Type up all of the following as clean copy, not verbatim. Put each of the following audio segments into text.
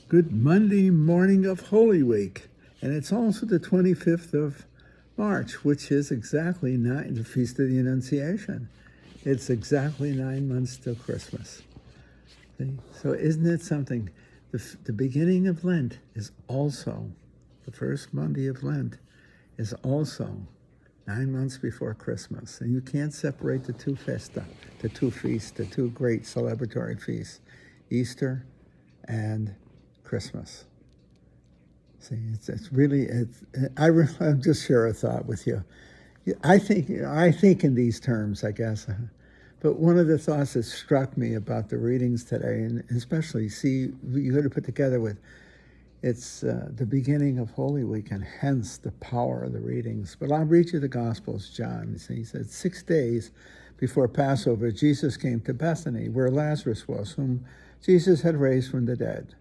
Good Monday morning of Holy Week. And it's also the 25th of March, which is exactly the Feast of the Annunciation. It's exactly 9 months till Christmas. See? So isn't it something? The beginning of Lent is also, the first Monday of Lent is also 9 months before Christmas. And you can't separate the two festa, the two feasts, the two great celebratory feasts, Easter and Christmas. See, I'll just share a thought with you. I think in these terms, I guess. But one of the thoughts that struck me about the readings today, and especially, you got to put together with, it's the beginning of Holy Week, and hence the power of the readings. But I'll read you the Gospels, John. He said, 6 days before Passover, Jesus came to Bethany, where Lazarus was, whom Jesus had raised from the dead.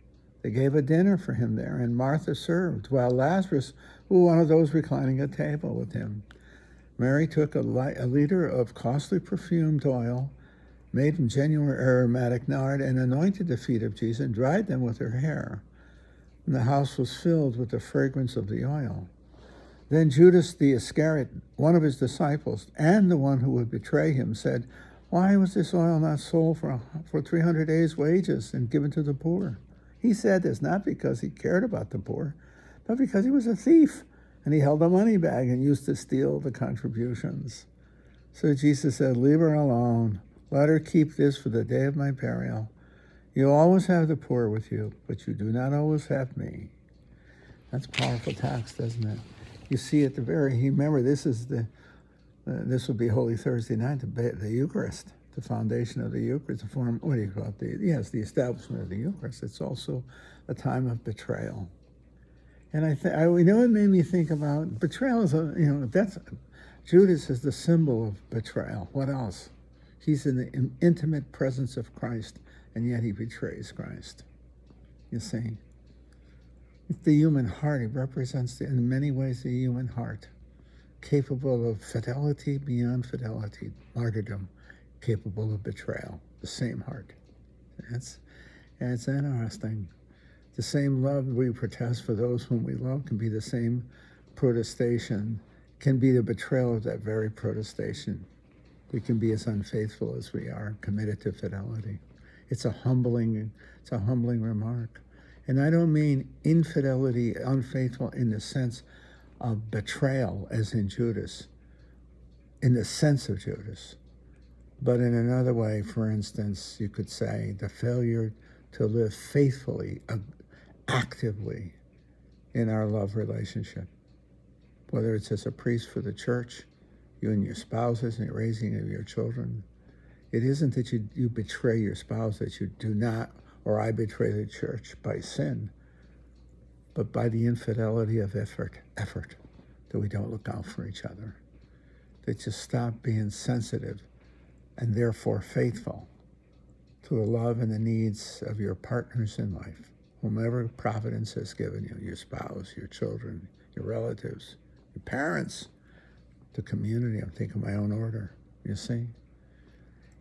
They gave a dinner for him there, and Martha served, while Lazarus was one of those reclining at table with him. Mary took a liter of costly perfumed oil, made from genuine aromatic nard, and anointed the feet of Jesus and dried them with her hair. And the house was filled with the fragrance of the oil. Then Judas the Iscariot, one of his disciples, and the one who would betray him, said, "Why was this oil not sold for 300 days' wages and given to the poor?" He said this not because he cared about the poor, but because he was a thief, and he held a money bag and used to steal the contributions. So Jesus said, "Leave her alone. Let her keep this for the day of my burial. You always have the poor with you, but you do not always have me." That's a powerful text, isn't it? You see at the remember, this will be Holy Thursday night, the Eucharist, the foundation of the Eucharist, the establishment of the Eucharist. It's also a time of betrayal. And we know it made me think about betrayal Judas is the symbol of betrayal. What else? He's in the intimate presence of Christ, and yet he betrays Christ. You see? The human heart, it represents in many ways the human heart, capable of fidelity beyond fidelity, martyrdom, capable of betrayal, the same heart. It's interesting. The same love we protest for those whom we love can be the same protestation, can be the betrayal of that very protestation. We can be as unfaithful as we are, committed to fidelity. It's a humbling remark. And I don't mean infidelity, unfaithful in the sense of betrayal, as in Judas, in the sense of Judas. But in another way, for instance, you could say the failure to live faithfully, actively in our love relationship. Whether it's as a priest for the church, you and your spouses and the raising of your children. It isn't that you betray your spouse, that you do not, or I betray the church by sin, but by the infidelity of effort, that we don't look out for each other, that you stop being sensitive and therefore faithful to the love and the needs of your partners in life, whomever providence has given you, your spouse, your children, your relatives, your parents, the community. I'm thinking my own order, you see?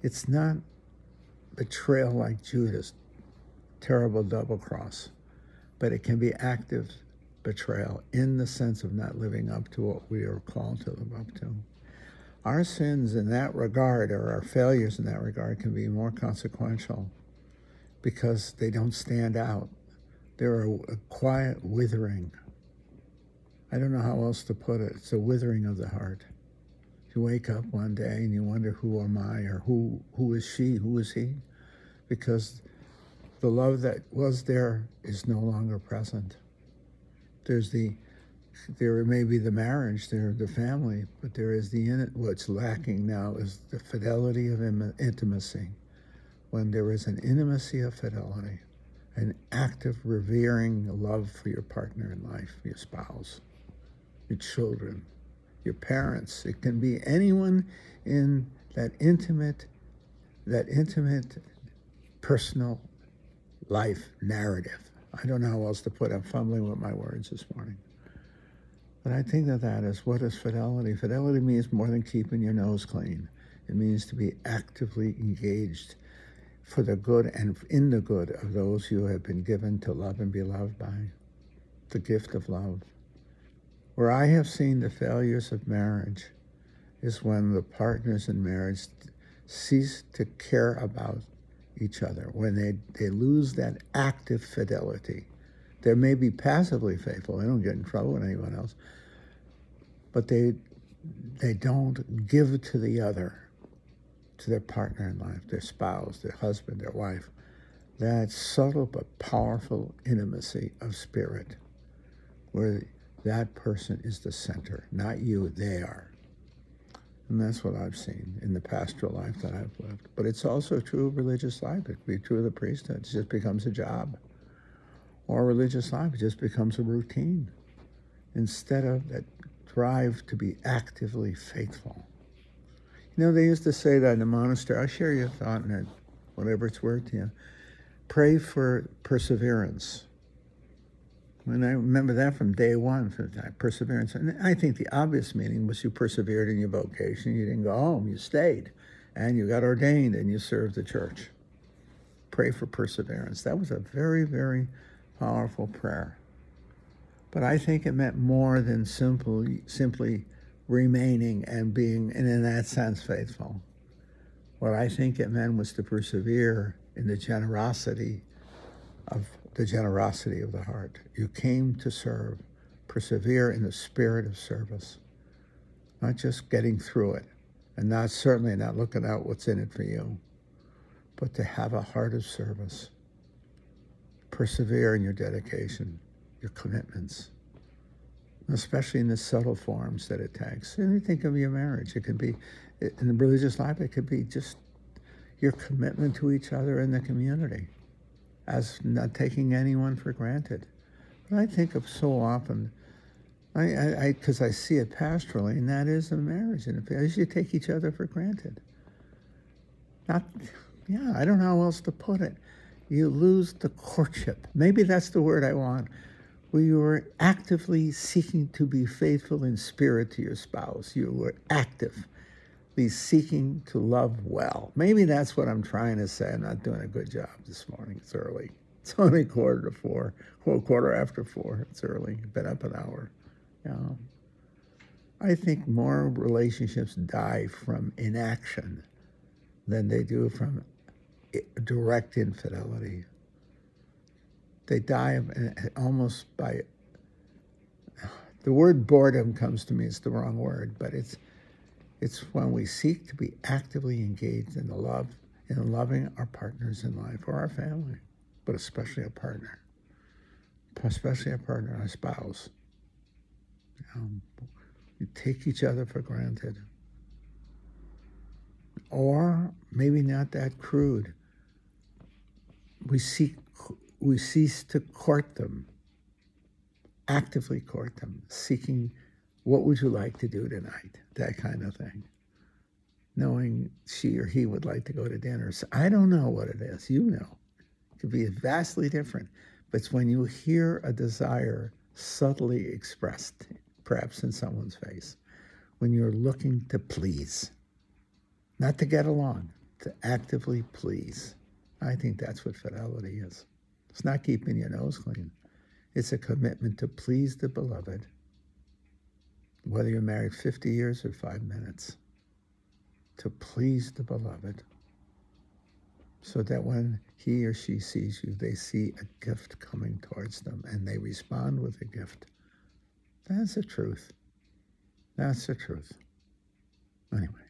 It's not betrayal like Judas, terrible double cross, but it can be active betrayal in the sense of not living up to what we are called to live up to. Our sins in that regard, or our failures in that regard, can be more consequential because they don't stand out. They're a quiet withering. I don't know how else to put it. It's a withering of the heart. You wake up one day and you wonder, who am I, or who is she, who is he? Because the love that was there is no longer present. There may be the marriage, there the family, but there is what's lacking now is the fidelity of intimacy. When there is an intimacy of fidelity, an active, revering love for your partner in life, your spouse, your children, your parents. It can be anyone in that intimate personal life narrative. I don't know how else to put it. I'm fumbling with my words this morning. But I think that is, what is fidelity? Fidelity means more than keeping your nose clean. It means to be actively engaged for the good and in the good of those you have been given to love and be loved by, the gift of love. Where I have seen the failures of marriage is when the partners in marriage cease to care about each other, when they lose that active fidelity. They may be passively faithful, they don't get in trouble with anyone else, but they don't give to the other, to their partner in life, their spouse, their husband, their wife, that subtle but powerful intimacy of spirit, where that person is the center, not you, they are. And that's what I've seen in the pastoral life that I've lived. But it's also true of religious life. It could be true of the priesthood. It just becomes a job. Or religious life, it just becomes a routine instead of that drive to be actively faithful. You know, they used to say that in the monastery. I'll share your thought on it, whatever it's worth to you. Pray for perseverance. And I remember that from day one, for that perseverance. And I think the obvious meaning was you persevered in your vocation. You didn't go home, you stayed. And you got ordained and you served the church. Pray for perseverance. That was a very, very powerful prayer. But I think it meant more than simply remaining and being, and in that sense, faithful. What I think it meant was to persevere in the generosity of the heart. You came to serve. Persevere in the spirit of service, not just getting through it, and certainly not looking out what's in it for you, but to have a heart of service. Persevere in your dedication, your commitments, especially in the subtle forms that it takes. And you think of your marriage. It could be, in the religious life, it could be just your commitment to each other in the community, as not taking anyone for granted. But I think of so often, because I see it pastorally, and that is a marriage. And as you take each other for granted. I don't know how else to put it. You lose the courtship. Maybe that's the word I want. Where you were actively seeking to be faithful in spirit to your spouse. You were actively seeking to love well. Maybe that's what I'm trying to say. I'm not doing a good job this morning. It's early. It's only 4:15, quarter after 4. It's early. Been up an hour. I think more relationships die from inaction than they do from direct infidelity. They die almost by, the word boredom comes to me, it's the wrong word, but it's when we seek to be actively engaged in loving our partners in life or our family, but especially our partner, our spouse. You take each other for granted. Or maybe not that crude. We cease to court them, actively court them, seeking, what would you like to do tonight? That kind of thing. Knowing she or he would like to go to dinner. So I don't know what it is. You know. It could be vastly different. But it's when you hear a desire subtly expressed, perhaps in someone's face, when you're looking to please, not to get along, to actively please. I think that's what fidelity is. It's not keeping your nose clean. It's a commitment to please the beloved, whether you're married 50 years or 5 minutes, to please the beloved, so that when he or she sees you, they see a gift coming towards them and they respond with a gift. That's the truth. That's the truth. Anyway.